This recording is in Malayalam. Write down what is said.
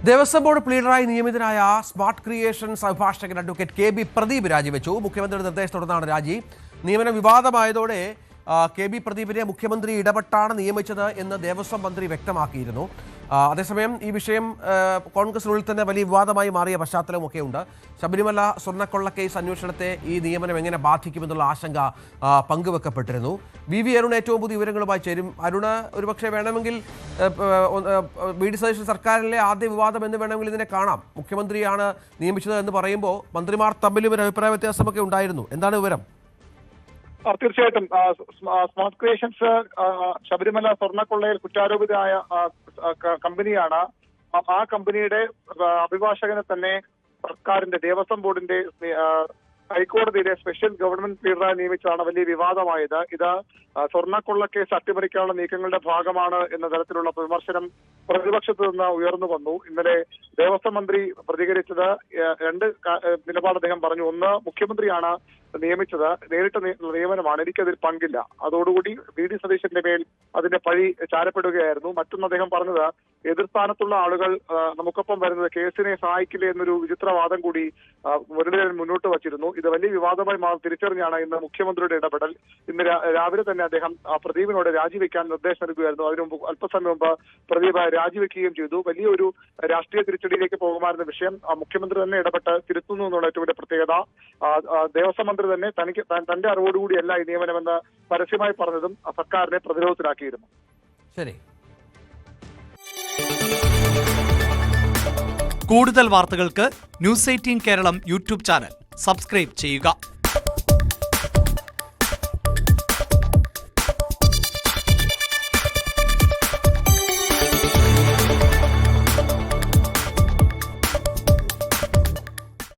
ദേവസ്വം ബോർഡ് പ്ലീഡറായി നിയമിതനായ സ്മാർട്ട് ക്രിയേഷൻസ് അഭിഭാഷകൻ അഡ്വക്കേറ്റ് കെ ബി പ്രദീപ് രാജിവെച്ചു. മുഖ്യമന്ത്രിയുടെ നിർദ്ദേശത്തോടെയാണ് രാജി. നിയമനം വിവാദമായതോടെ കെ ബി പ്രദീപിനെ മുഖ്യമന്ത്രി ഇടപെട്ടാണ് നിയമിച്ചത് എന്ന് ദേവസ്വം മന്ത്രി വ്യക്തമാക്കിയിരുന്നു. അതേസമയം ഈ വിഷയം കോൺഗ്രസിനുള്ളിൽ തന്നെ വലിയ വിവാദമായി മാറിയ പശ്ചാത്തലമൊക്കെ ഉണ്ട്. ശബരിമല സ്വർണ്ണക്കൊള്ള കേസ് അന്വേഷണത്തെ ഈ നിയമനം എങ്ങനെ ബാധിക്കുമെന്നുള്ള ആശങ്ക പങ്കുവെക്കപ്പെട്ടിരുന്നു. വി അരുൺ ഏറ്റവും പുതിയ വിവരങ്ങളുമായി ചേരും. അരുണ്, ഒരുപക്ഷെ വേണമെങ്കിൽ വി.ഡി. സതീശൻ സർക്കാരിലെ ആദ്യ വിവാദം എന്ന് വേണമെങ്കിൽ ഇതിനെ കാണാം. മുഖ്യമന്ത്രിയാണ് നിയമിച്ചത് എന്ന് പറയുമ്പോൾ മന്ത്രിമാർ തമ്മിലും ഒരു അഭിപ്രായ വ്യത്യാസമൊക്കെ ഉണ്ടായിരുന്നു. എന്താണ് വിവരം? തീർച്ചയായിട്ടും സ്മാർട്ട് ക്രിയേഷൻസ് ശബരിമല സ്വർണ്ണക്കൊള്ളയിൽ കുറ്റാരോപിതമായ കമ്പനിയാണ്. ആ കമ്പനിയുടെ അഭിഭാഷകനെ തന്നെ സർക്കാരിന്റെ ദേവസ്വം ബോർഡിന്റെ ഹൈക്കോടതിയിലെ സ്പെഷ്യൽ ഗവൺമെന്റ് പ്ലീഡറായി നിയമിച്ചതാണ് വലിയ വിവാദമായത്. ഇത് സ്വർണ്ണക്കൊള്ള കേസ് അട്ടിമറിക്കാനുള്ള നീക്കങ്ങളുടെ ഭാഗമാണ് എന്ന തരത്തിലുള്ള വിമർശനം പ്രതിപക്ഷത്ത് നിന്ന് ഉയർന്നു വന്നു. ഇന്നലെ ദേവസ്വം മന്ത്രി പ്രതികരിച്ചത് രണ്ട് നിലപാട് അദ്ദേഹം പറഞ്ഞു. ഒന്ന്, മുഖ്യമന്ത്രിയാണ് നിയമിച്ചത്, നേരിട്ട് നിയമനമാണ്, എനിക്കതിൽ പങ്കില്ല. അതോടുകൂടി വി.ഡി. സതീശന്റെ മേൽ അതിന്റെ പഴി ചാരപ്പെടുകയായിരുന്നു. മറ്റൊന്ന് അദ്ദേഹം പറഞ്ഞത്, എതിർസ്ഥാനത്തുള്ള ആളുകൾ നമുക്കൊപ്പം വരുന്നത് കേസിനെ സഹായിക്കില്ല എന്നൊരു വിചിത്രവാദം കൂടി മുരളീധരൻ മുന്നോട്ട് വച്ചിരുന്നു. ഇത് വലിയ വിവാദമായി തിരിച്ചറിഞ്ഞാണ് ഇന്ന് മുഖ്യമന്ത്രിയുടെ ഇടപെടൽ. ഇന്ന് രാവിലെ തന്നെ അദ്ദേഹം പ്രദീപിനോട് രാജിവെക്കാൻ നിർദ്ദേശം നൽകുകയായിരുന്നു. അതിനു മുമ്പ് അല്പസമയം മുമ്പ് പ്രദീപ് രാജിവെക്കുകയും ചെയ്തു. വലിയൊരു രാഷ്ട്രീയ തിരിച്ചടിയിലേക്ക് പോകുമായിരുന്ന വിഷയം മുഖ്യമന്ത്രി തന്നെ ഇടപെട്ട് തിരുത്തുന്നു എന്നുള്ള ഏറ്റവും വലിയ പ്രത്യേകത. ദേവസ്വം മന്ത്രി തന്നെ തന്റെ അറിവോടുകൂടിയല്ല ഈ നിയമനമെന്ന് പരസ്യമായി പറഞ്ഞതും സർക്കാരിനെ പ്രതിരോധത്തിലാക്കിയിരുന്നു. ശരി. കൂടുതൽ വാർത്തകൾക്ക് News 18 Keralam YouTube channel subscribe ചെയ്യുക.